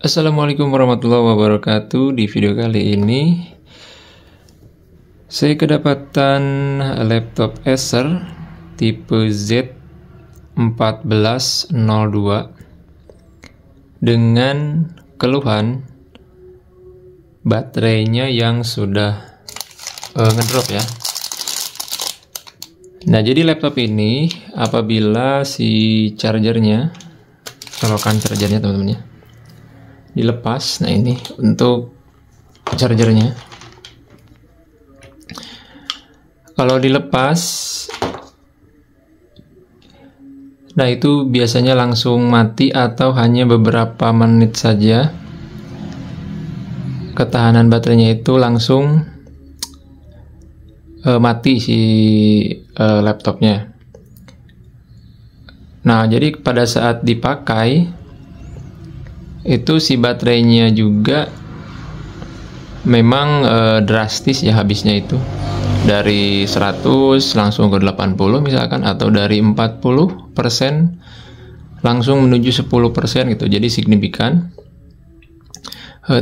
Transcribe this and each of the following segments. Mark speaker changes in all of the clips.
Speaker 1: Assalamualaikum warahmatullahi wabarakatuh. Di video kali ini saya kedapatan laptop Acer tipe Z1402 dengan keluhan baterainya yang sudah ngedrop ya. Nah, jadi laptop ini apabila si chargernya, colokan chargernya teman-teman ya, dilepas. Nah, ini untuk chargernya. Kalau dilepas, nah itu biasanya langsung mati atau hanya beberapa menit saja ketahanan baterainya itu langsung mati si laptopnya. Nah, jadi pada saat dipakai itu si baterainya juga memang drastis ya habisnya, itu dari 100 langsung ke 80 misalkan, atau dari 40% langsung menuju 10% gitu. Jadi signifikan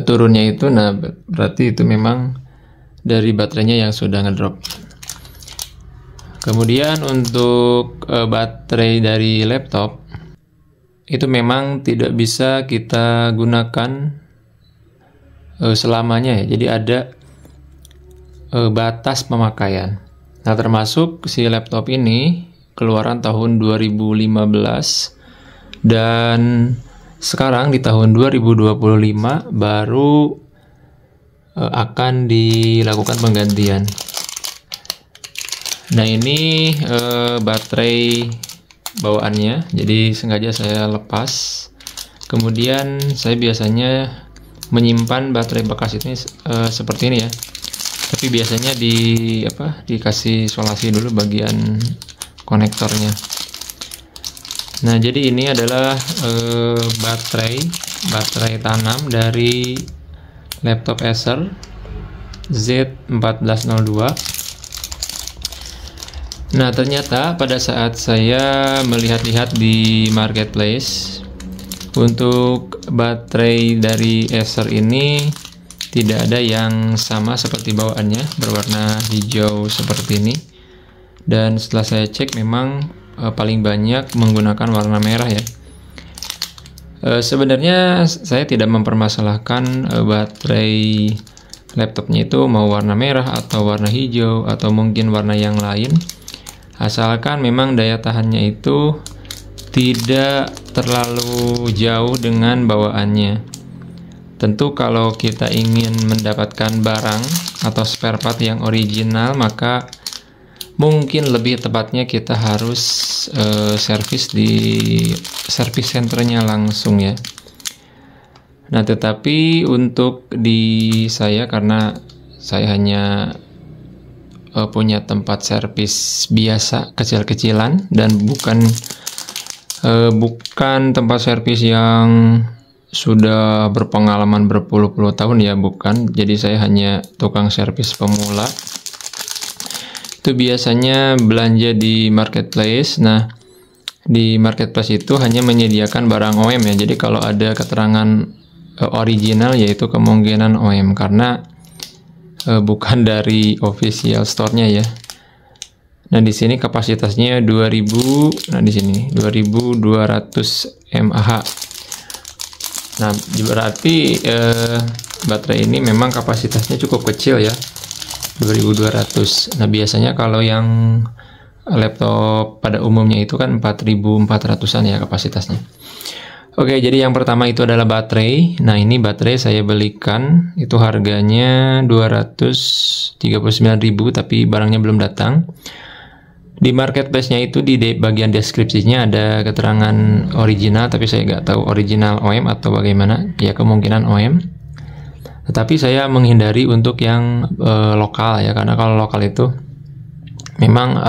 Speaker 1: turunnya itu. Nah, berarti itu memang dari baterainya yang sudah ngedrop. Kemudian untuk baterai dari laptop itu memang tidak bisa kita gunakan selamanya ya. Jadi ada batas pemakaian. Nah, termasuk si laptop ini keluaran tahun 2015 dan sekarang di tahun 2025 baru akan dilakukan penggantian. Nah, ini baterai bawaannya, jadi sengaja saya lepas. Kemudian saya biasanya menyimpan baterai bekas ini seperti ini ya, tapi biasanya dikasih isolasi dulu bagian konektornya. Nah, jadi ini adalah baterai tanam dari laptop Acer Z1402. Nah, ternyata pada saat saya melihat-lihat di marketplace, untuk baterai dari Acer ini tidak ada yang sama seperti bawaannya, berwarna hijau seperti ini. Dan setelah saya cek memang paling banyak menggunakan warna merah ya. Sebenarnya saya tidak mempermasalahkan baterai laptopnya itu mau warna merah atau warna hijau atau mungkin warna yang lain, asalkan memang daya tahannya itu tidak terlalu jauh dengan bawaannya. Tentu kalau kita ingin mendapatkan barang atau spare part yang original, maka mungkin lebih tepatnya kita harus servis di service centernya langsung ya. Nah, tetapi untuk di saya, karena saya hanya punya tempat servis biasa kecil-kecilan dan bukan tempat servis yang sudah berpengalaman berpuluh-puluh tahun ya, bukan. Jadi saya hanya tukang servis pemula. Itu biasanya belanja di marketplace. Nah, di marketplace itu hanya menyediakan barang OEM ya. Jadi kalau ada keterangan original, yaitu kemungkinan OEM, karena bukan dari official store-nya ya. Nah, di sini kapasitasnya 2000, nah di sini 2200 mAh. Nah, berarti baterai ini memang kapasitasnya cukup kecil ya, 2200. Nah, biasanya kalau yang laptop pada umumnya itu kan 4400-an ya kapasitasnya. Oke, jadi yang pertama itu adalah baterai. Nah, ini baterai saya belikan itu harganya 239.000, tapi barangnya belum datang. Di marketplace-nya itu di bagian deskripsinya ada keterangan original, tapi saya nggak tahu original OEM atau bagaimana. Ya, kemungkinan OEM. Tetapi saya menghindari untuk yang lokal ya, karena kalau lokal itu memang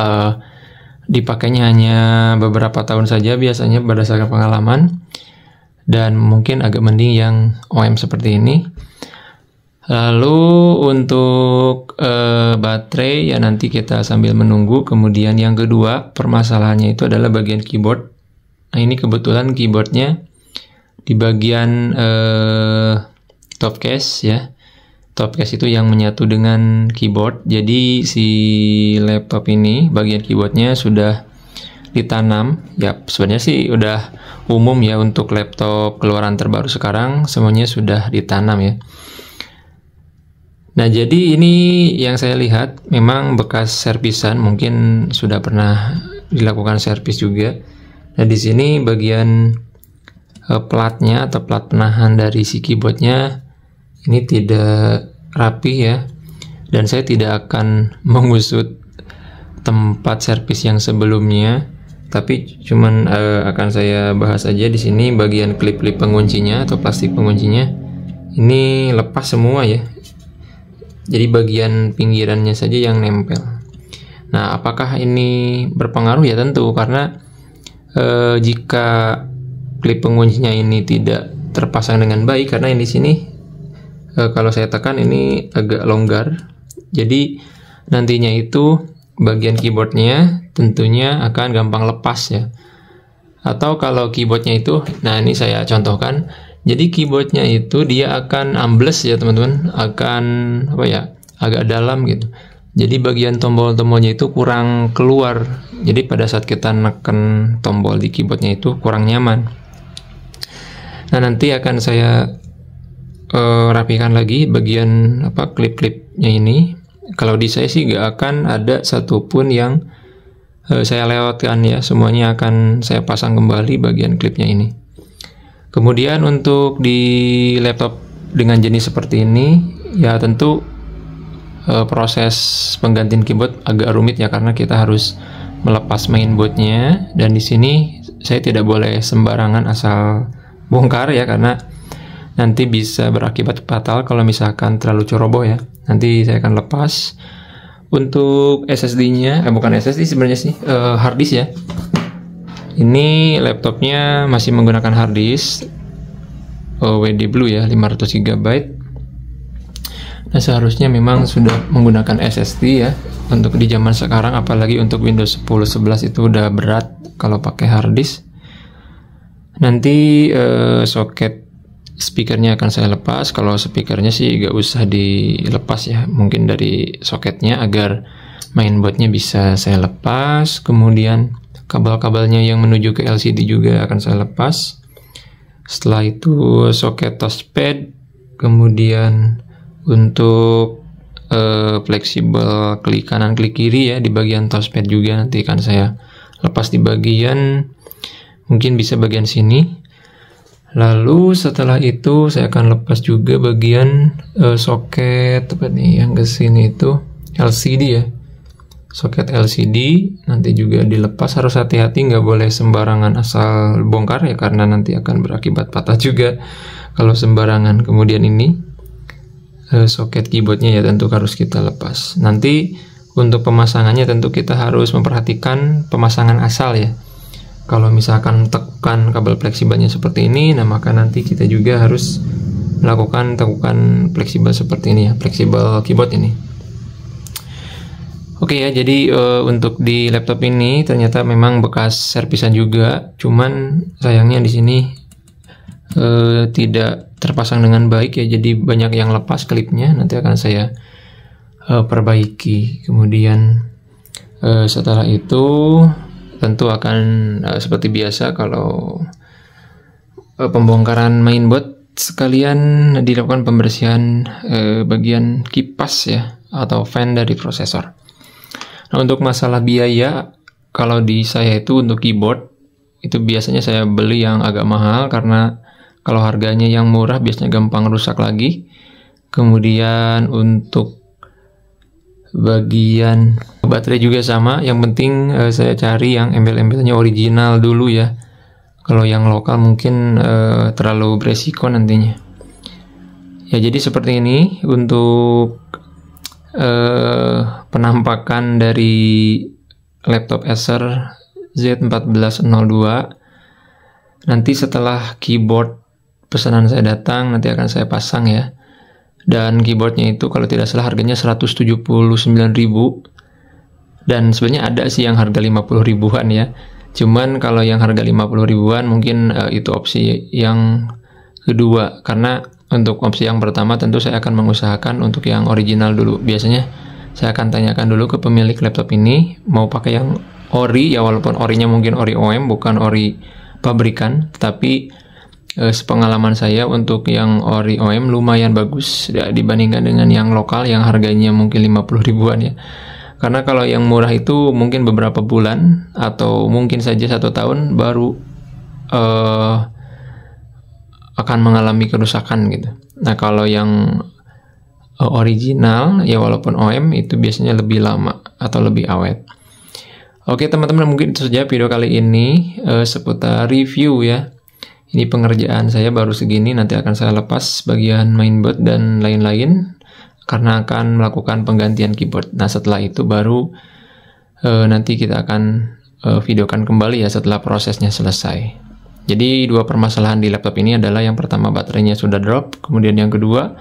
Speaker 1: dipakainya hanya beberapa tahun saja biasanya berdasarkan pengalaman, dan mungkin agak mending yang OEM seperti ini. Lalu untuk baterai ya nanti kita sambil menunggu. Kemudian yang kedua permasalahannya itu adalah bagian keyboard. Nah, ini kebetulan keyboardnya di bagian top case ya. Top case itu yang menyatu dengan keyboard. Jadi si laptop ini bagian keyboardnya sudah ditanam. Ya sebenarnya sih udah umum ya untuk laptop keluaran terbaru sekarang, semuanya sudah ditanam ya. Nah, jadi ini yang saya lihat memang bekas servisan, mungkin sudah pernah dilakukan servis juga. Nah, di sini bagian platnya atau plat penahan dari si keyboardnya ini tidak rapi ya. Dan saya tidak akan mengusut tempat servis yang sebelumnya, tapi cuman akan saya bahas aja di sini bagian klip-klip penguncinya atau plastik penguncinya ini lepas semua ya. Jadi bagian pinggirannya saja yang nempel. Nah, apakah ini berpengaruh? Ya tentu, karena jika klip penguncinya ini tidak terpasang dengan baik, karena ini di sini kalau saya tekan ini agak longgar. Jadi nantinya itu bagian keyboardnya tentunya akan gampang lepas ya. Atau kalau keyboardnya itu, nah ini saya contohkan. Jadi keyboardnya itu dia akan ambles ya teman-teman, akan apa ya, agak dalam gitu. Jadi bagian tombol-tombolnya itu kurang keluar. Jadi pada saat kita neken tombol di keyboardnya itu kurang nyaman. Nah, nanti akan saya rapikan lagi bagian apa klip-klipnya ini. Kalau di saya sih nggak akan ada satupun yang saya lewatkan ya, semuanya akan saya pasang kembali bagian klipnya ini. Kemudian untuk di laptop dengan jenis seperti ini, ya tentu proses penggantian keyboard agak rumit ya, karena kita harus melepas mainboardnya, dan di sini saya tidak boleh sembarangan asal bongkar ya, karena nanti bisa berakibat fatal kalau misalkan terlalu ceroboh ya. Nanti saya akan lepas. Untuk SSD-nya, bukan SSD sebenarnya sih, hard disk ya. Ini laptopnya masih menggunakan hard disk WD Blue ya, 500 GB. Nah, seharusnya memang sudah menggunakan SSD ya untuk di zaman sekarang, apalagi untuk Windows 10 11 itu udah berat kalau pakai hard disk. Nanti soket speakernya akan saya lepas. Kalau speakernya sih gak usah dilepas ya, mungkin dari soketnya agar mainboardnya bisa saya lepas. Kemudian kabel-kabelnya yang menuju ke LCD juga akan saya lepas. Setelah itu soket touchpad, kemudian untuk fleksibel klik kanan klik kiri ya di bagian touchpad juga nanti akan saya lepas di bagian, mungkin bisa bagian sini. Lalu setelah itu saya akan lepas juga bagian soket apa nih yang ke sini itu LCD ya. Soket LCD nanti juga dilepas, harus hati-hati, nggak boleh sembarangan asal bongkar ya, karena nanti akan berakibat patah juga kalau sembarangan. Kemudian ini soket keyboardnya ya tentu harus kita lepas. Nanti untuk pemasangannya tentu kita harus memperhatikan pemasangan asal ya. Kalau misalkan tekan kabel fleksibelnya seperti ini, nah maka nanti kita juga harus melakukan tekukan fleksibel seperti ini ya, fleksibel keyboard ini. Oke ya, jadi untuk di laptop ini ternyata memang bekas servisan juga, cuman sayangnya di sini tidak terpasang dengan baik ya, jadi banyak yang lepas klipnya. Nanti akan saya perbaiki. Kemudian setelah itu tentu akan seperti biasa kalau pembongkaran mainboard, sekalian dilakukan pembersihan bagian kipas ya atau fan dari prosesor. Nah, untuk masalah biaya, kalau di saya itu untuk keyboard itu biasanya saya beli yang agak mahal, karena kalau harganya yang murah biasanya gampang rusak lagi. Kemudian untuk bagian baterai juga sama, yang penting saya cari yang embel-embelnya original dulu ya. Kalau yang lokal mungkin terlalu beresiko nantinya. Ya, jadi seperti ini untuk penampakan dari laptop Acer Z1402. Nanti setelah keyboard pesanan saya datang, nanti akan saya pasang ya. Dan keyboardnya itu kalau tidak salah harganya 179.000. Dan sebenarnya ada sih yang harga 50 ribuan ya. Cuman kalau yang harga 50 ribuan mungkin itu opsi yang kedua, karena untuk opsi yang pertama tentu saya akan mengusahakan untuk yang original dulu. Biasanya saya akan tanyakan dulu ke pemilik laptop ini mau pakai yang ori ya, walaupun orinya mungkin ori OEM bukan ori pabrikan, tapi sepengalaman saya untuk yang ori OEM lumayan bagus ya, dibandingkan dengan yang lokal yang harganya mungkin 50 ribuan ya. Karena kalau yang murah itu mungkin beberapa bulan atau mungkin saja 1 tahun baru akan mengalami kerusakan gitu. Nah kalau yang original ya walaupun OEM itu biasanya lebih lama atau lebih awet. Oke teman-teman, mungkin itu saja video kali ini seputar review ya. Ini pengerjaan saya baru segini, nanti akan saya lepas bagian mainboard dan lain-lain karena akan melakukan penggantian keyboard. Nah setelah itu baru nanti kita akan videokan kembali ya setelah prosesnya selesai. Jadi dua permasalahan di laptop ini adalah yang pertama baterainya sudah drop, kemudian yang kedua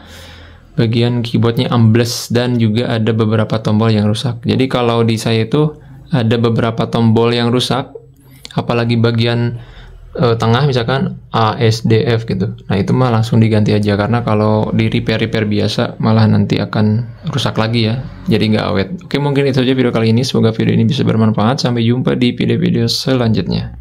Speaker 1: bagian keyboardnya ambles dan juga ada beberapa tombol yang rusak. Jadi kalau di saya itu ada beberapa tombol yang rusak, apalagi bagian tengah misalkan A, S, D, F gitu. Nah itu mah langsung diganti aja, karena kalau di repair biasa malah nanti akan rusak lagi ya, jadi nggak awet. Oke, mungkin itu saja video kali ini, semoga video ini bisa bermanfaat. Sampai jumpa di video-video selanjutnya.